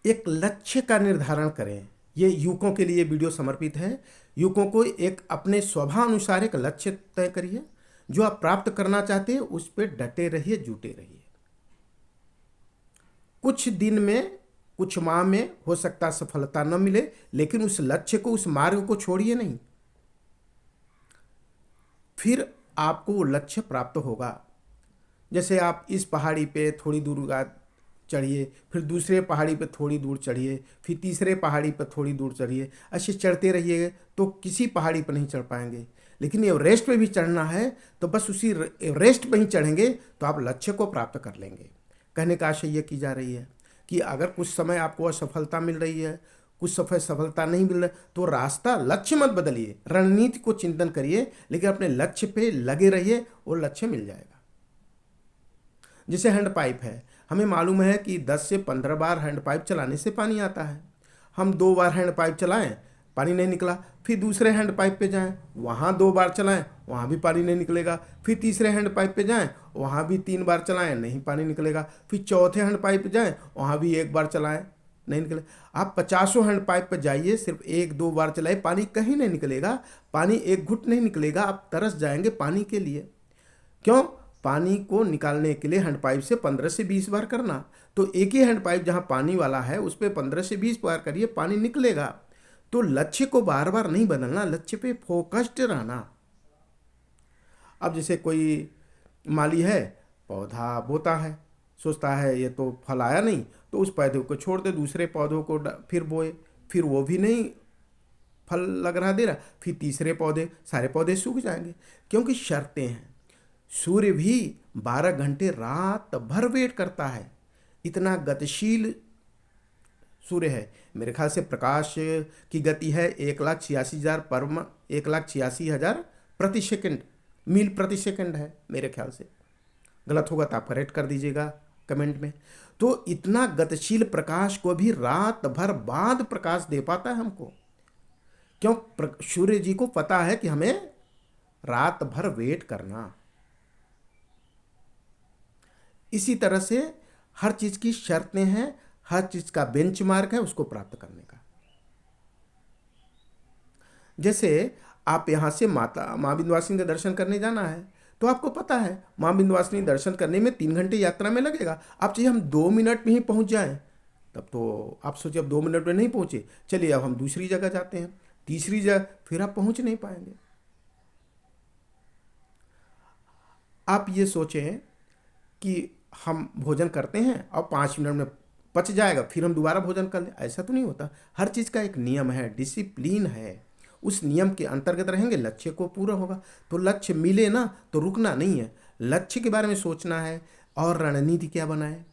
एक लक्ष्य का निर्धारण करें। ये युवकों के लिए वीडियो समर्पित है। युवकों को एक अपने स्वभावानुसार एक लक्ष्य तय करिए। जो आप प्राप्त करना चाहते हैं उस पर डटे रहिए, जुटे रहिए। कुछ दिन में, कुछ माह में हो सकता सफलता न मिले, लेकिन उस लक्ष्य को, उस मार्ग को छोड़िए नहीं। फिर आपको वो लक्ष्य प्राप्त होगा। जैसे आप इस पहाड़ी पे थोड़ी दूर चढ़िए, फिर दूसरे पहाड़ी पे थोड़ी दूर चढ़िए, फिर तीसरे पहाड़ी पे थोड़ी दूर चढ़िए। ऐसे चढ़ते रहिए तो किसी पहाड़ी पर नहीं चढ़ पाएंगे। लेकिन एवरेस्ट पे भी चढ़ना है तो बस उसी एवरेस्ट पे ही चढ़ेंगे तो आप लक्ष्य को प्राप्त कर लेंगे। कहने का आशय ये की जा रही है कि अगर कुछ समय आपको असफलता मिल रही है, कुछ समय सफलता नहीं मिल रहा, तो रास्ता, लक्ष्य मत बदलिए, रणनीति को चिंतन करिए, लेकिन अपने लक्ष्य पे लगे रहिए, वो लक्ष्य मिल जाएगा। जैसे हैंड पाइप है, हमें मालूम है कि 10 से 15 बार हैंड पाइप चलाने से पानी आता है। हम 2 बार हैंड पाइप चलाएं, पानी नहीं निकला, फिर दूसरे हैंड पाइप पे जाएं, वहाँ 2 बार चलाएं, वहाँ भी पानी नहीं निकलेगा। फिर तीसरे हैंड पाइप पे जाएं, वहाँ भी 3 बार चलाएं, नहीं पानी निकलेगा। फिर चौथे हैंड पाइप पे जाएं, वहाँ भी 1 बार चलाएं, नहीं निकले। आप 50 हैंड पाइप पर जाइए, सिर्फ 1-2 बार चलाए, पानी कहीं नहीं निकलेगा, पानी एक घुट नहीं निकलेगा, आप तरस जाएंगे पानी के लिए। क्यों? पानी को निकालने के लिए हैंड पाइप से 15 से 20 बार करना। तो एक ही हैंड पाइप जहाँ पानी वाला है उस पर 15 से 20 बार करिए, पानी निकलेगा। तो लक्ष्य को बार बार नहीं बदलना, लक्ष्य पे फोकस्ड रहना। अब जैसे कोई माली है, पौधा बोता है, सोचता है ये तो फल आया नहीं, तो उस पौधे को छोड़ दे, दूसरे पौधों को फिर बोए, फिर वो भी नहीं फल लग रहा दे रहा, फिर तीसरे पौधे, सारे पौधे सूख जाएंगे। क्योंकि शर्तें हैं। सूर्य भी 12 घंटे रात भर वेट करता है, इतना गतिशील सूर्य है। मेरे ख्याल से प्रकाश की गति है 1,86,000 पर 1,86,000 प्रति सेकंड, मील प्रति सेकंड है मेरे ख्याल से। गलत होगा तो आप करेक्ट कर दीजिएगा कमेंट में। तो इतना गतिशील प्रकाश को भी रात भर बाद प्रकाश दे पाता है हमको। क्यों? सूर्य जी को पता है कि हमें रात भर वेट करना। इसी तरह से हर चीज की शर्तें हैं, हर चीज का बेंचमार्क है उसको प्राप्त करने का। जैसे आप यहां से माता माँ विंध्यवासिनी का दर्शन करने जाना है, तो आपको पता है माँ विंध्यवासिनी दर्शन करने में 3 घंटे यात्रा में लगेगा। आप चाहिए हम 2 मिनट में ही पहुंच जाएं, तब तो आप सोचिए अब 2 मिनट में नहीं पहुंचे, चलिए अब हम दूसरी जगह जाते हैं, तीसरी जगह, फिर आप पहुंच नहीं पाएंगे। आप ये सोचें कि हम भोजन करते हैं और 5 मिनट में पच जाएगा, फिर हम दोबारा भोजन कर लें, ऐसा तो नहीं होता। हर चीज़ का एक नियम है, डिसिप्लिन है। उस नियम के अंतर्गत रहेंगे, लक्ष्य को पूरा होगा। तो लक्ष्य मिले ना तो रुकना नहीं है, लक्ष्य के बारे में सोचना है और रणनीति क्या बनाए,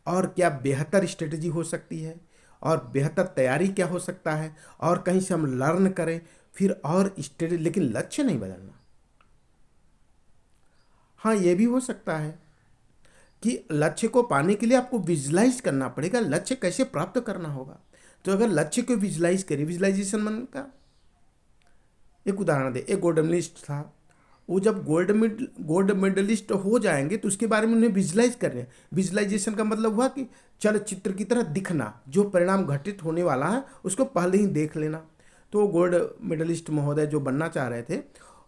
और क्या बेहतर स्ट्रेटजी हो सकती है, और बेहतर तैयारी क्या हो सकता है, और कहीं से हम लर्न करें, फिर और स्ट्रेटजी, लेकिन लक्ष्य नहीं बदलना। हाँ, ये भी हो सकता है कि लक्ष्य को पाने के लिए आपको विजुलाइज करना पड़ेगा, लक्ष्य कैसे प्राप्त करना होगा। तो अगर लक्ष्य को विजुलाइज करें, विजुलाइजेशन मन का एक उदाहरण दे। एक गोल्ड मेडलिस्ट था, वो जब गोल्ड मेडलिस्ट हो जाएंगे तो उसके बारे में उन्हें विजुलाइज कर रहे हैं। विजुलाइजेशन का मतलब हुआ कि चलचित्र की तरह दिखना, जो परिणाम घटित होने वाला है उसको पहले ही देख लेना। तो गोल्ड मेडलिस्ट महोदय जो बनना चाह रहे थे,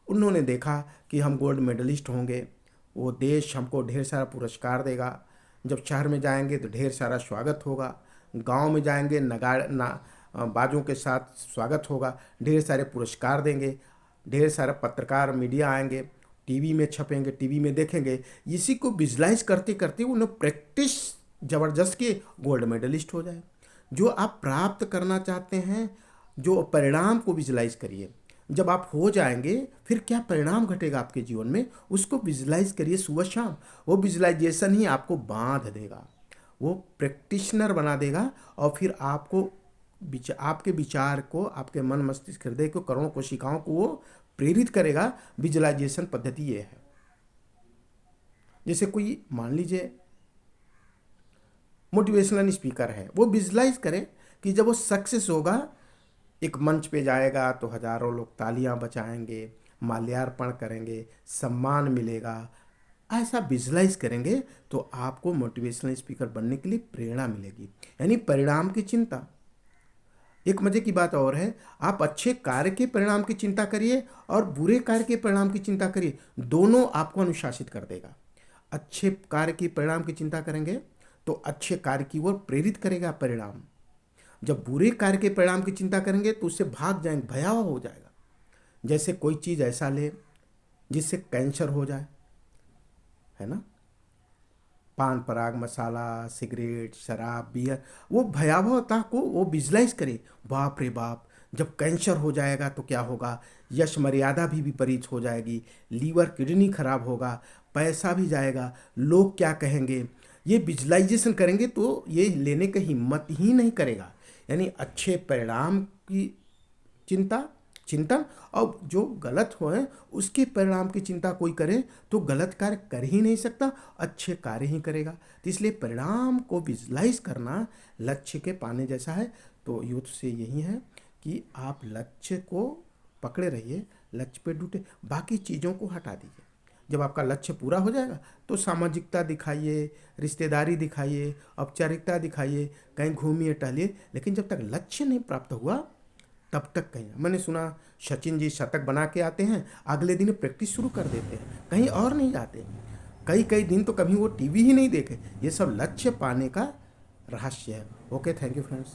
उन्होंने देखा कि हम गोल्ड मेडलिस्ट होंगे, वो देश हमको ढेर सारा पुरस्कार देगा, जब शहर में जाएंगे तो ढेर सारा स्वागत होगा, गांव में जाएंगे बाजों के साथ स्वागत होगा, ढेर सारे पुरस्कार देंगे, ढेर सारा पत्रकार मीडिया आएंगे, टीवी में छपेंगे, टीवी में देखेंगे। इसी को विजुलाइज करते करते उन्हें प्रैक्टिस ज़बरदस्त के गोल्ड मेडलिस्ट हो जाए। जो आप प्राप्त करना चाहते हैं, जो परिणाम को विजुलाइज करिए। जब आप हो जाएंगे फिर क्या परिणाम घटेगा आपके जीवन में, उसको विजुलाइज करिए सुबह शाम। वो विजुलाइजेशन ही आपको बांध देगा, वो प्रैक्टिशनर बना देगा, और फिर आपको आपके विचार को, आपके मन मस्तिष्क हृदय को, करोड़ों कोशिकाओं को वो प्रेरित करेगा। विजुलाइजेशन पद्धति ये है। जैसे कोई मान लीजिए मोटिवेशनल स्पीकर है, वो विजुलाइज करे कि जब वो सक्सेस होगा, एक मंच पे जाएगा तो हजारों लोग तालियां बजाएंगे, माल्यार्पण करेंगे, सम्मान मिलेगा, ऐसा विजुलाइज करेंगे तो आपको मोटिवेशनल स्पीकर बनने के लिए प्रेरणा मिलेगी। यानी परिणाम की चिंता। एक मजे की बात और है, आप अच्छे कार्य के परिणाम की चिंता करिए और बुरे कार्य के परिणाम की चिंता करिए, दोनों आपको अनुशासित कर देगा। अच्छे कार्य की परिणाम की चिंता करेंगे तो अच्छे कार्य की ओर प्रेरित करेगा परिणाम। जब बुरे कार्य के परिणाम की चिंता करेंगे तो उससे भाग जाएंगे, भयावह हो जाएगा। जैसे कोई चीज़ ऐसा ले जिससे कैंसर हो जाए, है ना, पान पराग, मसाला, सिगरेट, शराब, बियर, वो भयावहता को वो विजुलाइज करे। बाप रे बाप, जब कैंसर हो जाएगा तो क्या होगा, यश मर्यादा भी विपरीत हो जाएगी, लीवर किडनी खराब होगा, पैसा भी जाएगा, लोग क्या कहेंगे। ये विजुलाइजेशन करेंगे तो ये लेने की हिम्मत ही नहीं करेगा। यानी अच्छे परिणाम की चिंता, चिंतन, और जो गलत हो है उसके परिणाम की चिंता कोई करे तो गलत कार्य कर ही नहीं सकता, अच्छे कार्य ही करेगा। तो इसलिए परिणाम को विजुलाइज करना लक्ष्य के पाने जैसा है। तो यूथ से यही है कि आप लक्ष्य को पकड़े रहिए, लक्ष्य पे डूटे, बाकी चीज़ों को हटा दीजिए। जब आपका लक्ष्य पूरा हो जाएगा तो सामाजिकता दिखाइए, रिश्तेदारी दिखाइए, औपचारिकता दिखाइए, कहीं घूमिए टहलिए, लेकिन जब तक लक्ष्य नहीं प्राप्त हुआ तब तक कहीं। मैंने सुना सचिन जी शतक बना के आते हैं, अगले दिन प्रैक्टिस शुरू कर देते हैं, कहीं और नहीं जाते, कई कई दिन तो कभी वो टीवी ही नहीं देखे। ये सब लक्ष्य पाने का रहस्य है। Okay, thank you friends.